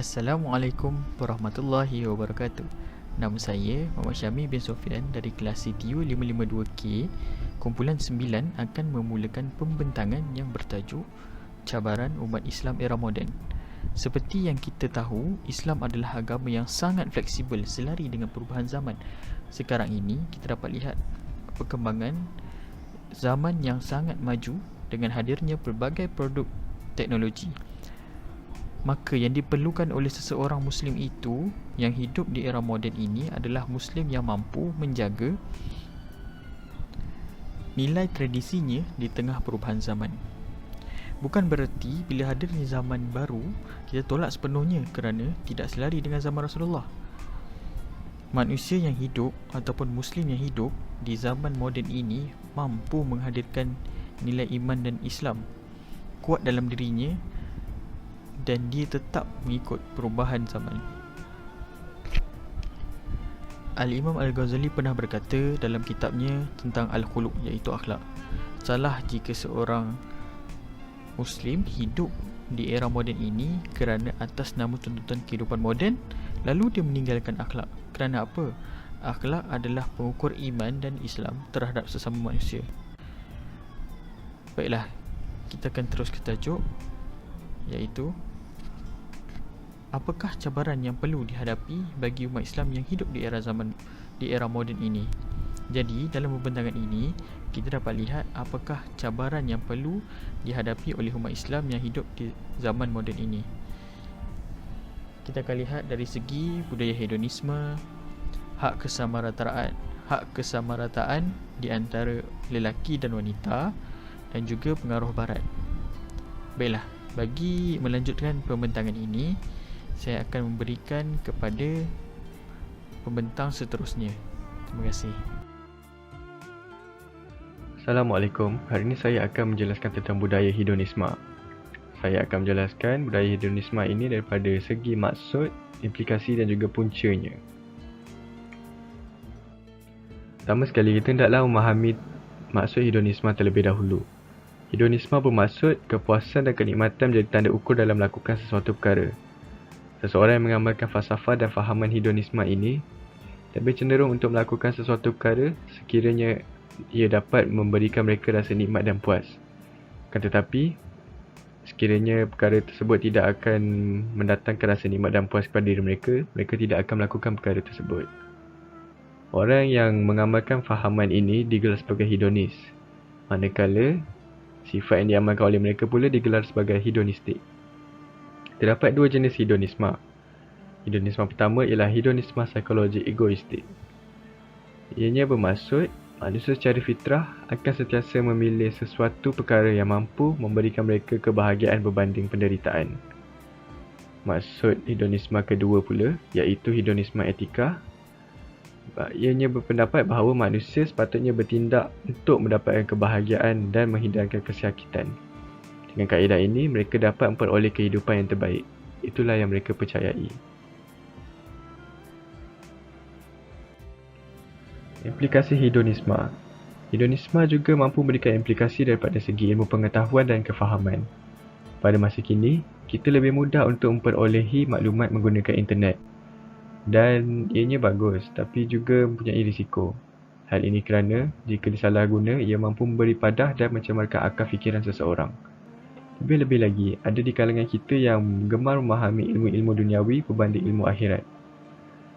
Assalamualaikum warahmatullahi wabarakatuh. Nama saya Muhammad Syami bin Sofian dari kelas CTU 552K. Kumpulan 9 akan memulakan pembentangan yang bertajuk Cabaran Umat Islam Era Moden. Seperti yang kita tahu, Islam adalah agama yang sangat fleksibel selari dengan perubahan zaman. Sekarang ini kita dapat lihat perkembangan zaman yang sangat maju dengan hadirnya pelbagai produk teknologi. Maka yang diperlukan oleh seseorang Muslim itu yang hidup di era moden ini adalah Muslim yang mampu menjaga nilai tradisinya di tengah perubahan zaman. Bukan bererti bila hadirnya zaman baru, kita tolak sepenuhnya kerana tidak selari dengan zaman Rasulullah. Manusia yang hidup ataupun Muslim yang hidup di zaman moden ini mampu menghadirkan nilai iman dan Islam kuat dalam dirinya dan dia tetap mengikut perubahan zaman. Al-Imam Al-Ghazali pernah berkata dalam kitabnya tentang Al-Khuluq, iaitu akhlak, salah jika seorang Muslim hidup di era moden ini kerana atas nama tuntutan kehidupan moden, lalu dia meninggalkan akhlak. Kerana apa? Akhlak adalah pengukur iman dan Islam terhadap sesama manusia. Baiklah, kita akan terus ke tajuk, iaitu apakah cabaran yang perlu dihadapi bagi umat Islam yang hidup di era moden ini. Jadi dalam pembentangan ini kita dapat lihat apakah cabaran yang perlu dihadapi oleh umat Islam yang hidup di zaman moden ini. Kita akan lihat dari segi budaya hedonisme, hak kesamarataan di antara lelaki dan wanita, dan juga pengaruh barat. Baiklah, bagi melanjutkan pembentangan ini, saya akan memberikan kepada pembentang seterusnya. Terima kasih. Assalamualaikum. Hari ini saya akan menjelaskan tentang budaya hedonisme. Saya akan menjelaskan budaya hedonisme ini daripada segi maksud, implikasi dan juga puncanya. Pertama sekali, kita hendaklah memahami maksud hedonisme terlebih dahulu. Hedonisme bermaksud kepuasan dan kenikmatan menjadi tanda ukur dalam melakukan sesuatu perkara. Seseorang yang mengamalkan falsafah dan fahaman hedonisme ini lebih cenderung untuk melakukan sesuatu perkara sekiranya ia dapat memberikan mereka rasa nikmat dan puas. Tetapi sekiranya perkara tersebut tidak akan mendatangkan rasa nikmat dan puas kepada diri mereka, mereka tidak akan melakukan perkara tersebut. Orang yang mengamalkan fahaman ini digelar sebagai hedonis, manakala sifat yang diamalkan oleh mereka pula digelar sebagai hedonistik. Terdapat dua jenis hedonisme. Hedonisme pertama ialah hedonisme psikologi egoistik. Ianya bermaksud manusia secara fitrah akan sentiasa memilih sesuatu perkara yang mampu memberikan mereka kebahagiaan berbanding penderitaan. Maksud hedonisme kedua pula iaitu hedonisme etika. Ianya berpendapat bahawa manusia sepatutnya bertindak untuk mendapatkan kebahagiaan dan menghindarkan kesakitan. Dengan kaedah ini, mereka dapat memperoleh kehidupan yang terbaik. Itulah yang mereka percayai. Implikasi hedonisme. Hedonisme juga mampu memberikan implikasi daripada segi ilmu pengetahuan dan kefahaman. Pada masa kini, kita lebih mudah untuk memperolehi maklumat menggunakan internet. Dan ianya bagus, tapi juga mempunyai risiko. Hal ini kerana, jika disalahguna, ia mampu memberi padah dan mencemarkan akal fikiran seseorang. Lebih-lebih lagi, ada di kalangan kita yang gemar memahami ilmu-ilmu duniawi berbanding ilmu akhirat.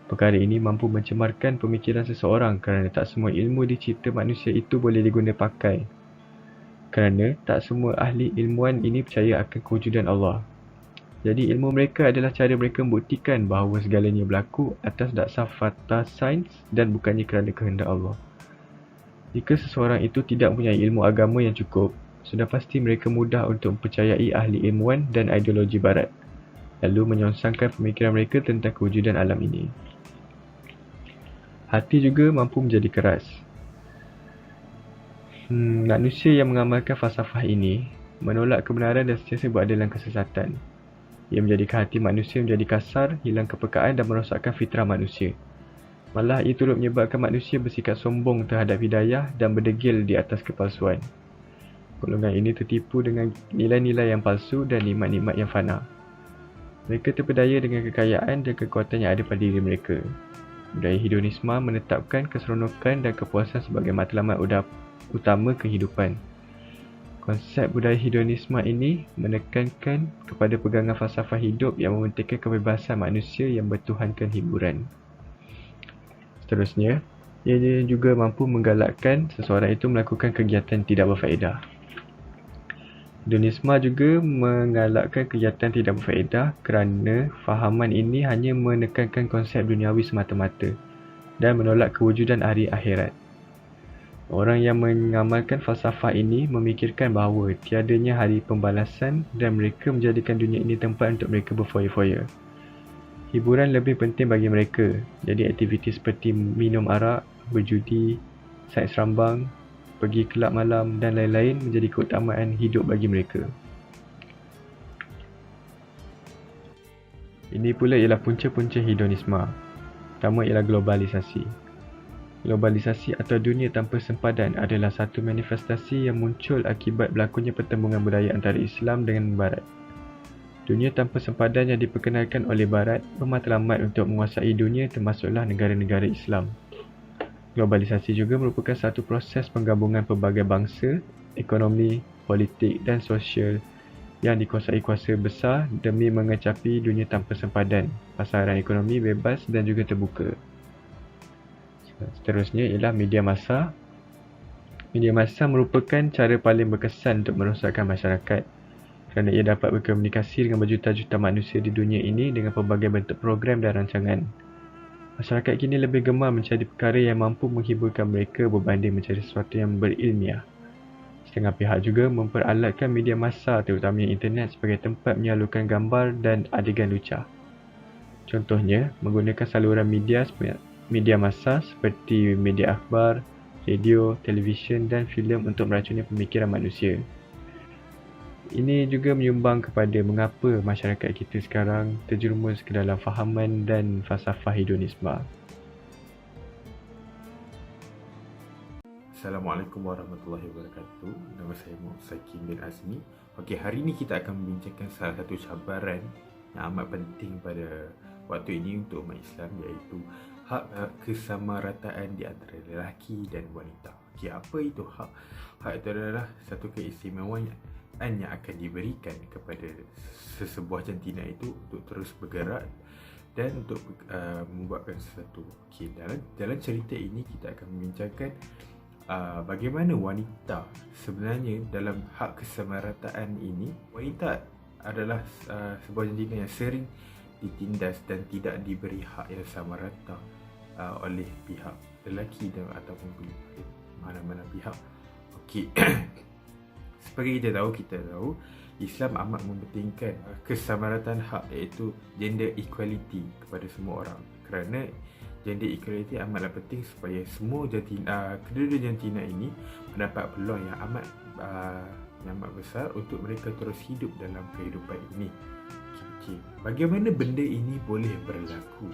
Perkara ini mampu mencemarkan pemikiran seseorang kerana tak semua ilmu dicipta manusia itu boleh diguna pakai. Kerana tak semua ahli ilmuwan ini percaya akan kewujudan Allah. Jadi ilmu mereka adalah cara mereka membuktikan bahawa segalanya berlaku atas dasar fakta sains dan bukannya kerana kehendak Allah. Jika seseorang itu tidak mempunyai ilmu agama yang cukup, sudah pasti mereka mudah untuk mempercayai ahli ilmuwan dan ideologi barat, lalu menyongsangkan pemikiran mereka tentang kewujudan alam ini. Hati juga mampu menjadi keras. Manusia yang mengamalkan falsafah ini menolak kebenaran dan sentiasa berada dalam kesesatan. Ia menjadikan hati manusia menjadi kasar, hilang kepekaan dan merosakkan fitrah manusia. Malah ia turut menyebabkan manusia bersikap sombong terhadap hidayah dan berdegil di atas kepalsuan. Golongan ini tertipu dengan nilai-nilai yang palsu dan nikmat-nikmat yang fana. Mereka terpedaya dengan kekayaan dan kekuatan yang ada pada diri mereka. Budaya hedonisme menetapkan keseronokan dan kepuasan sebagai matlamat utama kehidupan. Konsep budaya hedonisme ini menekankan kepada pegangan falsafah hidup yang mementingkan kebebasan manusia yang bertuhankan hiburan. Seterusnya, ia juga mampu menggalakkan seseorang itu melakukan kegiatan tidak berfaedah. Hedonisme juga menggalakkan kegiatan tidak berfaedah kerana fahaman ini hanya menekankan konsep duniawi semata-mata dan menolak kewujudan hari akhirat. Orang yang mengamalkan falsafah ini memikirkan bahawa tiadanya hari pembalasan dan mereka menjadikan dunia ini tempat untuk mereka berfoya-foya. Hiburan lebih penting bagi mereka, jadi aktiviti seperti minum arak, berjudi, saiz rambang, pergi kelab malam dan lain-lain menjadi keutamaan hidup bagi mereka. Ini pula ialah punca-punca hedonisme. Pertama ialah globalisasi. Globalisasi atau dunia tanpa sempadan adalah satu manifestasi yang muncul akibat berlakunya pertembungan budaya antara Islam dengan Barat. Dunia tanpa sempadan yang diperkenalkan oleh Barat bermatlamat untuk menguasai dunia termasuklah negara-negara Islam. Globalisasi juga merupakan satu proses penggabungan pelbagai bangsa, ekonomi, politik dan sosial yang dikuasai kuasa besar demi mengecapi dunia tanpa sempadan, pasaran ekonomi bebas dan juga terbuka. Seterusnya ialah media massa. Media massa merupakan cara paling berkesan untuk merosakkan masyarakat kerana ia dapat berkomunikasi dengan berjuta-juta manusia di dunia ini dengan pelbagai bentuk program dan rancangan. Masyarakat kini lebih gemar mencari perkara yang mampu menghiburkan mereka berbanding mencari sesuatu yang berilmiah. Setengah pihak juga memperalatkan media massa terutamanya internet sebagai tempat menyalurkan gambar dan adegan lucah. Contohnya, menggunakan saluran media massa seperti media akhbar, radio, televisyen dan filem untuk meracuni pemikiran manusia. Ini juga menyumbang kepada mengapa masyarakat kita sekarang terjerumus ke dalam fahaman dan falsafah hedonisme. Assalamualaikum warahmatullahi wabarakatuh. Nama saya Muhammad Sakim bin Azmi. Okey, hari ini kita akan membincangkan salah satu cabaran yang amat penting pada waktu ini untuk umat Islam, iaitu hak kesamarataan di antara lelaki dan wanita. Okey, apa itu hak? Hak itu adalah satu keistimewaan yang akan diberikan kepada sesebuah jantina itu untuk terus bergerak dan untuk membuatkan sesuatu. Okey, dalam cerita ini kita akan membincangkan bagaimana wanita sebenarnya dalam hak kesamarataan ini. Wanita adalah sebuah jantina yang sering ditindas dan tidak diberi hak yang sama rata oleh pihak lelaki dan ataupun mana-mana pihak. Okey. Seperti kita tahu Islam amat mementingkan kesamaratan hak, iaitu gender equality kepada semua orang. Kerana gender equality amatlah penting supaya semua jantina, kedua-dua jantina ini mendapat peluang yang amat besar untuk mereka terus hidup dalam kehidupan ini. Okay. Bagaimana benda ini boleh berlaku?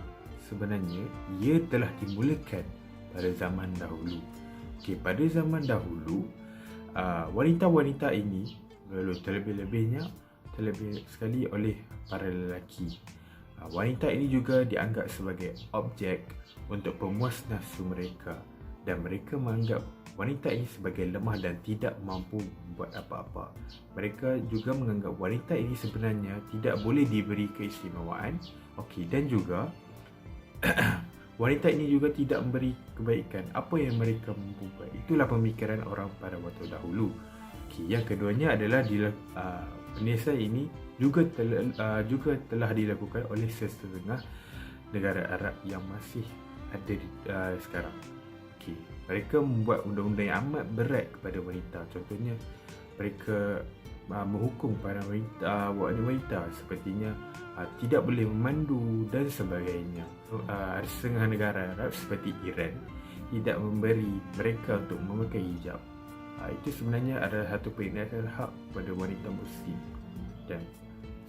Sebenarnya ia telah dimulakan pada zaman dahulu. Okay, pada zaman dahulu wanita-wanita ini terlebih sekali oleh para lelaki. Wanita ini juga dianggap sebagai objek untuk pemuas nafsu mereka, dan mereka menganggap wanita ini sebagai lemah dan tidak mampu buat apa-apa. Mereka juga menganggap wanita ini sebenarnya tidak boleh diberi keistimewaan. Okey, dan juga wanita ini juga tidak memberi kebaikan apa yang mereka mampu buat. Itulah pemikiran orang pada waktu dahulu. Okey, yang keduanya adalah penyelesaian ini juga telah dilakukan oleh setengah negara Arab yang masih ada sekarang. Okey, mereka membuat undang-undang yang amat berat kepada wanita. Contohnya, mereka menghukum para wanita sepertinya tidak boleh memandu dan sebagainya. Ada setengah negara Arab seperti Iran tidak memberi mereka untuk memakai hijab. Itu sebenarnya adalah satu penindasan hak kepada wanita Muslim, dan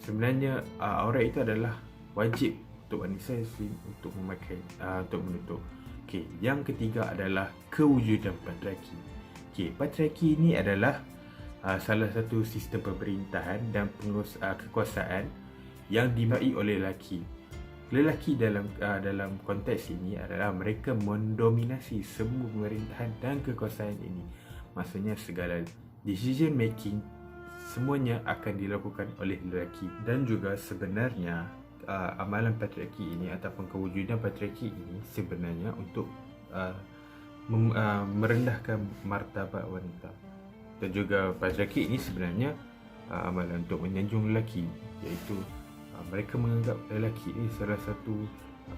sebenarnya aurat itu adalah wajib untuk wanita Muslim untuk memakai, untuk menutup. Okey, yang ketiga adalah kewujudan patriarki. Okey, patriarki ini adalah salah satu sistem pemerintahan dan kekuasaan yang dimiliki oleh lelaki. Lelaki dalam konteks ini adalah mereka mendominasi semua pemerintahan dan kekuasaan ini. Maksudnya segala decision making semuanya akan dilakukan oleh lelaki. Dan juga sebenarnya amalan patriarki ini ataupun kewujudan patriarki ini sebenarnya untuk merendahkan martabat wanita. Dan juga patriarki ini sebenarnya amalan untuk menyanjung lelaki, iaitu mereka menganggap lelaki ini salah satu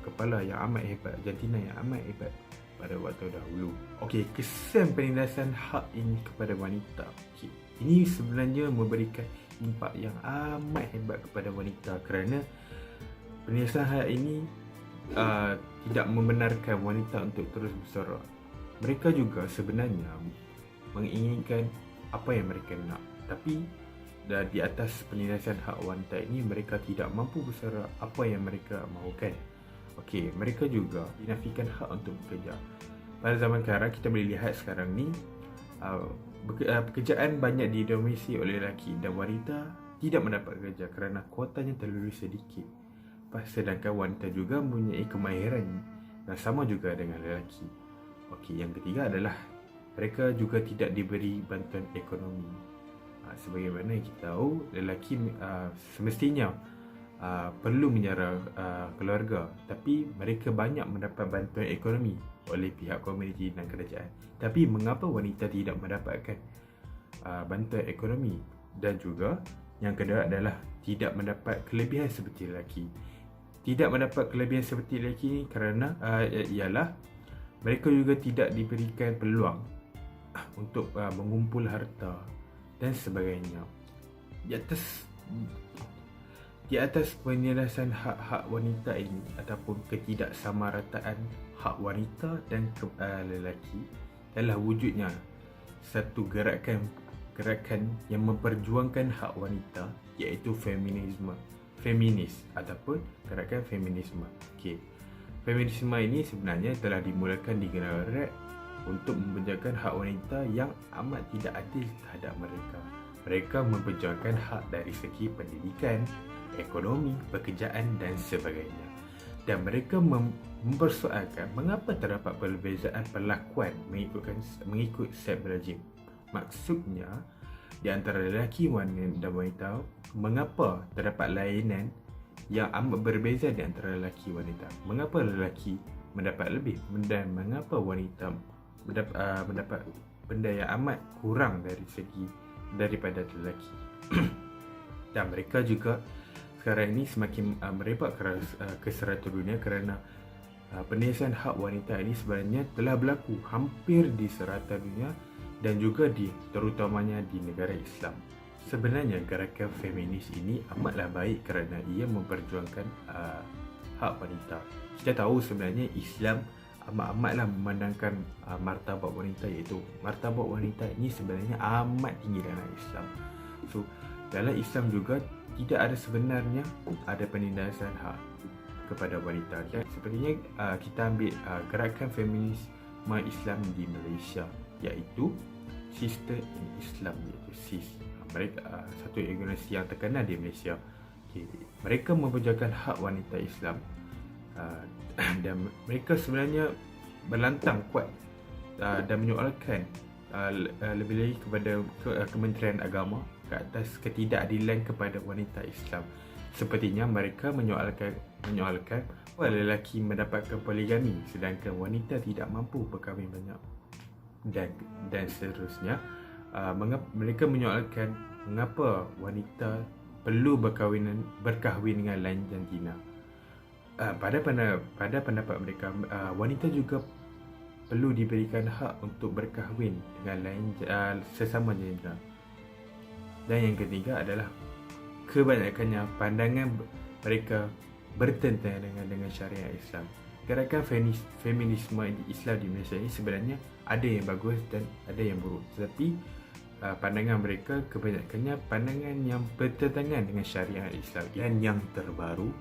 kepala yang amat hebat, jantina yang amat hebat pada waktu dahulu. Okey, kesan penindasan hak ini kepada wanita. Okey, ini sebenarnya memberikan impak yang amat hebat kepada wanita kerana penindasan hak ini tidak membenarkan wanita untuk terus bersorak. Mereka juga sebenarnya menginginkan apa yang mereka nak, tapi di atas penindasan hak wanita ini mereka tidak mampu bersorak apa yang mereka mahukan. Okey, mereka juga dinafikan hak untuk bekerja. Pada zaman sekarang kita boleh lihat sekarang ni pekerjaan banyak didominasi oleh lelaki dan wanita tidak mendapat kerja kerana kuotanya terlalu sedikit. Sedangkan wanita juga mempunyai kemahiran dan sama juga dengan lelaki. Okey, yang ketiga adalah mereka juga tidak diberi bantuan ekonomi. Sebagaimana kita tahu, lelaki semestinya perlu menjara keluarga, tapi mereka banyak mendapat bantuan ekonomi oleh pihak komuniti dan kerajaan. Tapi mengapa wanita tidak mendapatkan bantuan ekonomi? Dan juga yang kedua adalah tidak mendapat kelebihan seperti lelaki. Tidak mendapat kelebihan seperti lelaki ni kerana ialah mereka juga tidak diberikan peluang untuk mengumpul harta dan sebagainya. Di atas penindasan hak-hak wanita ini ataupun ketidaksamarataan hak wanita dan lelaki adalah wujudnya satu gerakan yang memperjuangkan hak wanita, iaitu feminis ataupun gerakan feminisme. Okey. Feminisme ini sebenarnya telah dimulakan di negara Arab untuk memperjuangkan hak wanita yang amat tidak adil terhadap mereka. Mereka memperjuangkan hak dari segi pendidikan, ekonomi, pekerjaan dan sebagainya. Dan mereka mempersoalkan mengapa terdapat perbezaan perlakuan mengikut set rejim. Maksudnya, di antara lelaki dan wanita, mengapa terdapat lainan yang amat berbeza di antara lelaki wanita. Mengapa lelaki mendapat lebih dan mengapa wanita mendapat benda yang amat kurang daripada lelaki. Dan mereka juga sekarang ini semakin merebak ke serata dunia kerana penindasan hak wanita ini sebenarnya telah berlaku hampir di serata dunia dan juga terutamanya di negara Islam. Sebenarnya gerakan feminis ini amatlah baik kerana ia memperjuangkan hak wanita. Kita tahu sebenarnya Islam amat-amatlah memandangkan martabat wanita, iaitu martabat wanita ini sebenarnya amat tinggi dalam Islam. So, dalam Islam juga tidak ada sebenarnya ada penindasan hak kepada wanita. Sepertinya kita ambil gerakan feminisme Islam di Malaysia, iaitu Sister in Islam, iaitu SIS. Mereka satu organisasi yang terkenal di Malaysia. Okay. Mereka memperjuangkan hak wanita Islam. Dan mereka sebenarnya berlantang kuat dan menyoalkan lebih lagi kepada Kementerian Agama ke atas ketidakadilan kepada wanita Islam. Sepertinya mereka menyoalkan bahawa lelaki mendapatkan poligami sedangkan wanita tidak mampu berkahwin banyak dan seterusnya. Mereka menyoalkan mengapa wanita perlu berkahwin dengan lain jantina. Pada pendapat mereka, wanita juga perlu diberikan hak untuk berkahwin dengan lain sesama janda. Dan yang ketiga adalah kebanyakannya pandangan mereka bertentangan dengan syariat Islam. Gerakan feminisme Islam di Malaysia ini sebenarnya ada yang bagus dan ada yang buruk. Tetapi pandangan mereka kebanyakannya pandangan yang bertentangan dengan syariat Islam. Dan yang terbaru,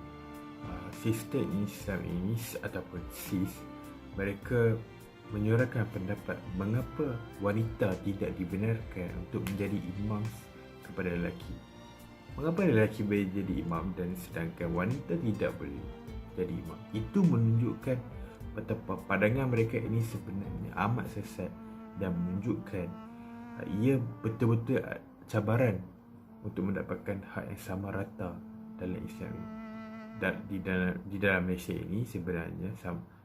Sister in Islam ini ataupun SIS, mereka menyuarakan pendapat mengapa wanita tidak dibenarkan untuk menjadi imam kepada lelaki. Mengapa lelaki boleh jadi imam dan sedangkan wanita tidak boleh jadi imam? Itu menunjukkan betapa pandangan mereka ini sebenarnya amat sesat dan menunjukkan ia betul-betul cabaran untuk mendapatkan hak yang sama rata dalam Islam ini. Dan di dalam Malaysia ini sebenarnya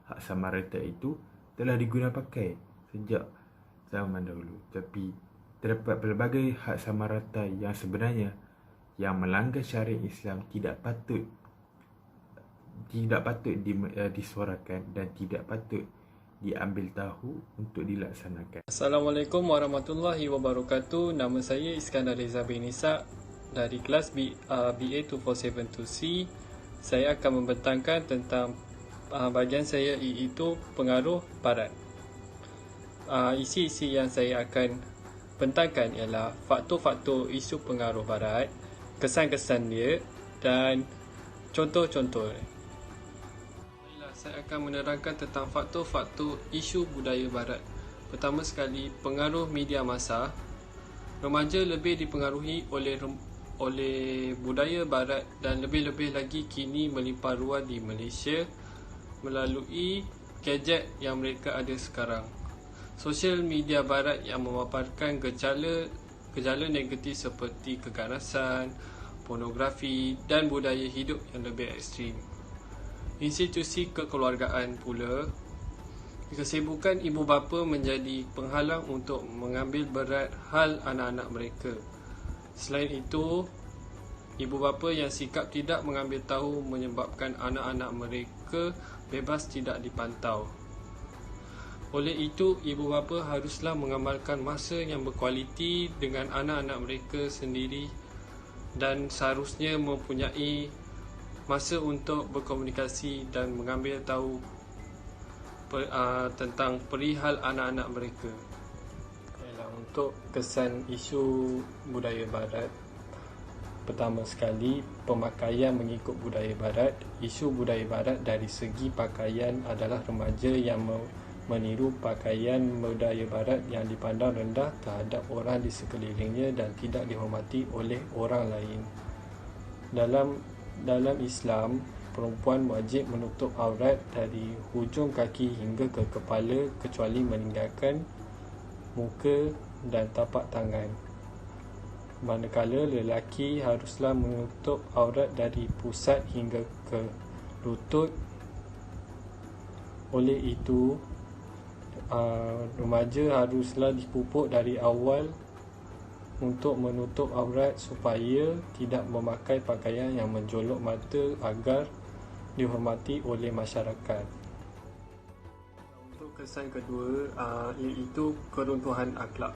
hak sama rata itu telah digunakan pakai sejak zaman dahulu, tapi terdapat pelbagai hak sama rata yang sebenarnya yang melanggar syariat Islam tidak patut disuarakan dan tidak patut diambil tahu untuk dilaksanakan. Assalamualaikum warahmatullahi wabarakatuh. Nama saya Iskandar Reza bin Isa dari kelas BA 2472C. Saya akan membentangkan tentang bahagian saya, iaitu pengaruh barat. Isi-isi yang saya akan bentangkan ialah faktor-faktor isu pengaruh barat, kesan-kesan dia dan contoh-contoh. Saya akan menerangkan tentang faktor-faktor isu budaya barat. Pertama sekali, pengaruh media massa. Remaja lebih dipengaruhi oleh budaya barat dan lebih-lebih lagi kini melimpah ruah di Malaysia melalui gadget yang mereka ada sekarang. Sosial media barat yang memaparkan gejala negatif seperti keganasan, pornografi dan budaya hidup yang lebih ekstrim. Institusi kekeluargaan pula, kesibukan ibu bapa menjadi penghalang untuk mengambil berat hal anak-anak mereka. Selain itu, ibu bapa yang sikap tidak mengambil tahu menyebabkan anak-anak mereka bebas tidak dipantau. Oleh itu, ibu bapa haruslah mengamalkan masa yang berkualiti dengan anak-anak mereka sendiri dan seharusnya mempunyai masa untuk berkomunikasi dan mengambil tahu tentang perihal anak-anak mereka. Untuk kesan isu budaya barat, pertama sekali, pemakaian mengikut budaya barat. Isu budaya barat dari segi pakaian adalah remaja yang meniru pakaian budaya barat yang dipandang rendah terhadap orang di sekelilingnya dan tidak dihormati oleh orang lain. Dalam Islam, perempuan wajib menutup aurat dari hujung kaki hingga ke kepala kecuali meninggalkan muka dan tapak tangan. Manakala lelaki haruslah menutup aurat dari pusat hingga ke lutut. Oleh itu, remaja haruslah dipupuk dari awal untuk menutup aurat supaya tidak memakai pakaian yang menjolok mata agar dihormati oleh masyarakat. Untuk kesan kedua, iaitu keruntuhan akhlak.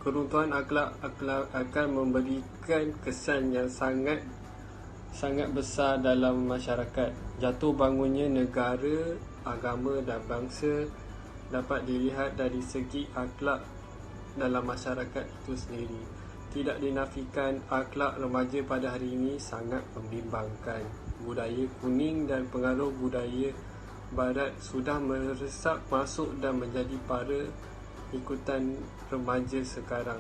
Keruntuhan akhlak akan memberikan kesan yang sangat besar dalam masyarakat. Jatuh bangunnya negara, agama dan bangsa dapat dilihat dari segi akhlak dalam masyarakat itu sendiri. Tidak dinafikan, akhlak remaja pada hari ini sangat membimbangkan. Budaya kuning dan pengaruh budaya barat sudah meresap masuk dan menjadi para ikutan remaja sekarang.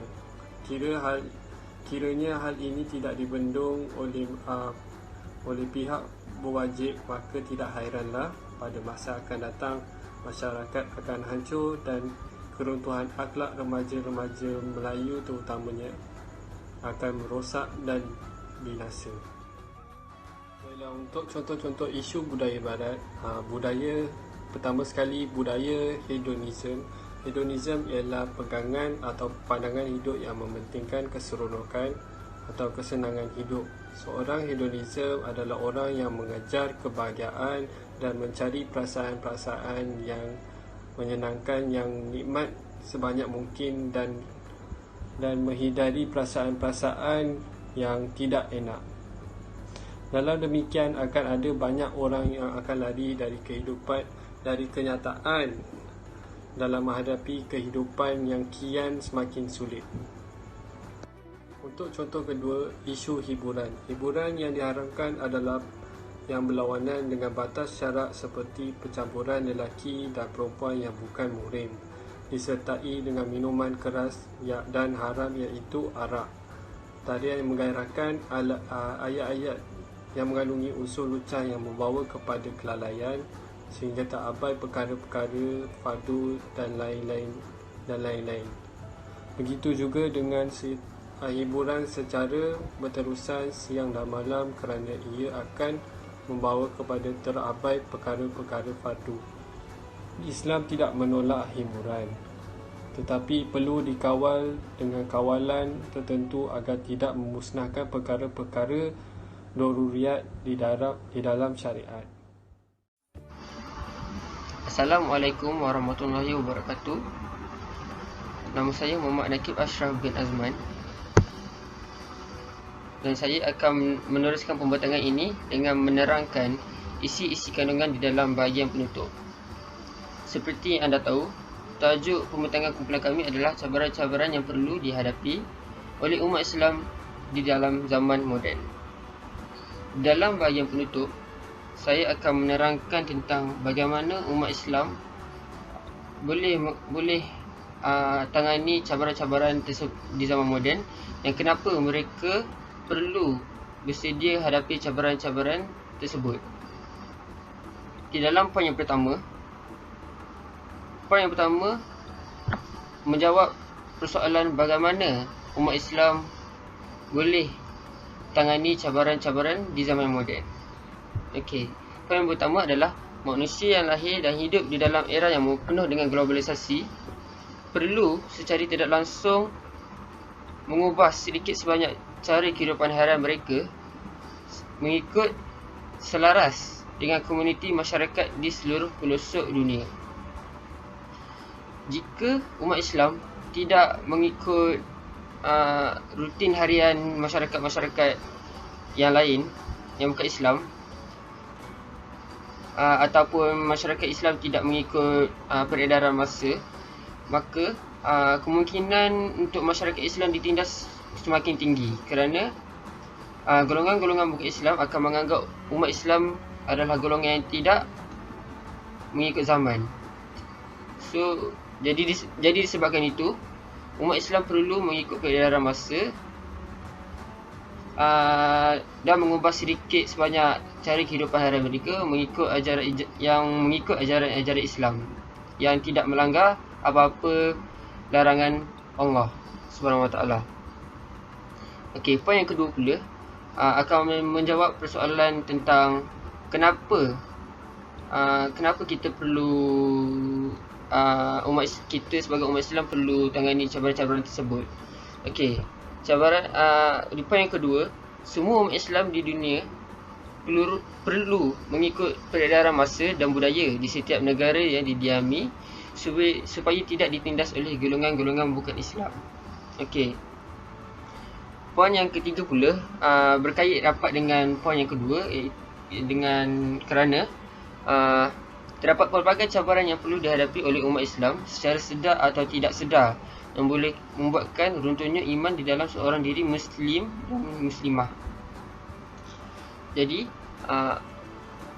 Kiranya hal ini tidak dibendung oleh pihak berwajib, maka tidak hairanlah pada masa akan datang masyarakat akan hancur dan keruntuhan akhlak remaja-remaja Melayu terutamanya akan merosak dan binasa. Untuk contoh-contoh isu budaya barat, pertama sekali budaya hedonism. Hedonism ialah pegangan atau pandangan hidup yang mementingkan keseronokan atau kesenangan hidup. Seorang hedonism adalah orang yang mengejar kebahagiaan dan mencari perasaan-perasaan yang menyenangkan, yang nikmat sebanyak mungkin dan menghindari perasaan-perasaan yang tidak enak. Dalam demikian akan ada banyak orang yang akan lari dari kenyataan dalam menghadapi kehidupan yang kian semakin sulit. Untuk contoh kedua, isu hiburan. Hiburan yang diharamkan adalah yang berlawanan dengan batas syarak seperti percampuran lelaki dan perempuan yang bukan muhrim, disertai dengan minuman keras dan haram iaitu arak. tarian yang menggairahkan, ayat-ayat yang mengandungi unsur lucah yang membawa kepada kelalaian sehingga tak abai perkara-perkara fardu dan lain-lain. Begitu juga dengan hiburan secara berterusan siang dan malam kerana ia akan membawa kepada terabai perkara-perkara fardu. Islam tidak menolak hiburan, tetapi perlu dikawal dengan kawalan tertentu agar tidak memusnahkan perkara-perkara daruriyat di dalam syariat. Assalamualaikum warahmatullahi wabarakatuh. Nama saya Muhammad Nakib Ashraf bin Azman, dan saya akan meneruskan pembatangan ini dengan menerangkan isi-isi kandungan di dalam bahagian penutup. Seperti yang anda tahu, tajuk pembatangan kumpulan kami adalah cabaran-cabaran yang perlu dihadapi oleh umat Islam di dalam zaman moden. Dalam bahagian penutup, saya akan menerangkan tentang bagaimana umat Islam boleh tangani cabaran-cabaran di zaman moden dan kenapa mereka perlu bersedia hadapi cabaran-cabaran tersebut. Di dalam poin yang pertama menjawab persoalan bagaimana umat Islam boleh tangani cabaran-cabaran di zaman moden. Okey, poin yang pertama adalah manusia yang lahir dan hidup di dalam era yang penuh dengan globalisasi perlu secara tidak langsung mengubah sedikit sebanyak cara kehidupan harian mereka mengikut selaras dengan komuniti masyarakat di seluruh pelosok dunia. Jika umat Islam tidak mengikut rutin harian masyarakat-masyarakat yang lain yang bukan Islam, ataupun masyarakat Islam tidak mengikut peredaran masa, maka kemungkinan untuk masyarakat Islam ditindas semakin tinggi kerana golongan-golongan bukan Islam akan menganggap umat Islam adalah golongan yang tidak mengikut zaman. So, jadi disebabkan itu, umat Islam perlu mengikut peredaran masa dan mengubah sedikit sebanyak cara kehidupan harian mereka mengikut ajaran-ajaran Islam yang tidak melanggar apa-apa larangan Allah Subhanahu Wa Taala. Okey, poin yang kedua pula akan menjawab persoalan tentang kenapa kita perlu kita sebagai umat Islam perlu tangani cabaran-cabaran tersebut. Okey, di poin yang kedua, semua umat Islam di dunia perlu mengikut peredaran masa dan budaya di setiap negara yang didiami supaya tidak ditindas oleh golongan-golongan bukan Islam. Okey, poin yang ketiga pula berkait rapat dengan poin yang kedua, kerana terdapat pelbagai cabaran yang perlu dihadapi oleh umat Islam secara sedar atau tidak sedar yang boleh membuatkan runtuhnya iman di dalam seorang diri Muslim dan Muslimah. Jadi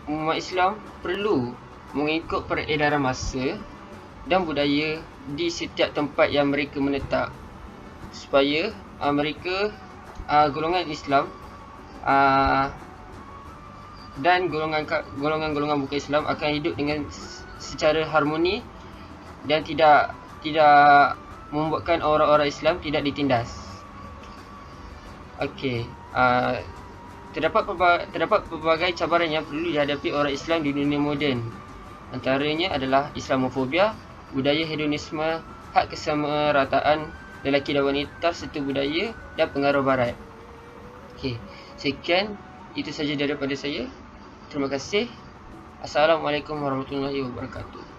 umat Islam perlu mengikut peredaran masa dan budaya di setiap tempat yang mereka menetap supaya mereka golongan Islam dan golongan-golongan bukan Islam akan hidup dengan secara harmoni dan tidak membuatkan orang-orang Islam tidak ditindas. Okey, terdapat pelbagai cabaran yang perlu dihadapi orang Islam di dunia moden. Antaranya adalah Islamofobia, budaya hedonisme, hak kesamarataan lelaki dan wanita serta budaya dan pengaruh barat. Okey, sekian itu saja daripada saya. Terima kasih. Assalamualaikum warahmatullahi wabarakatuh.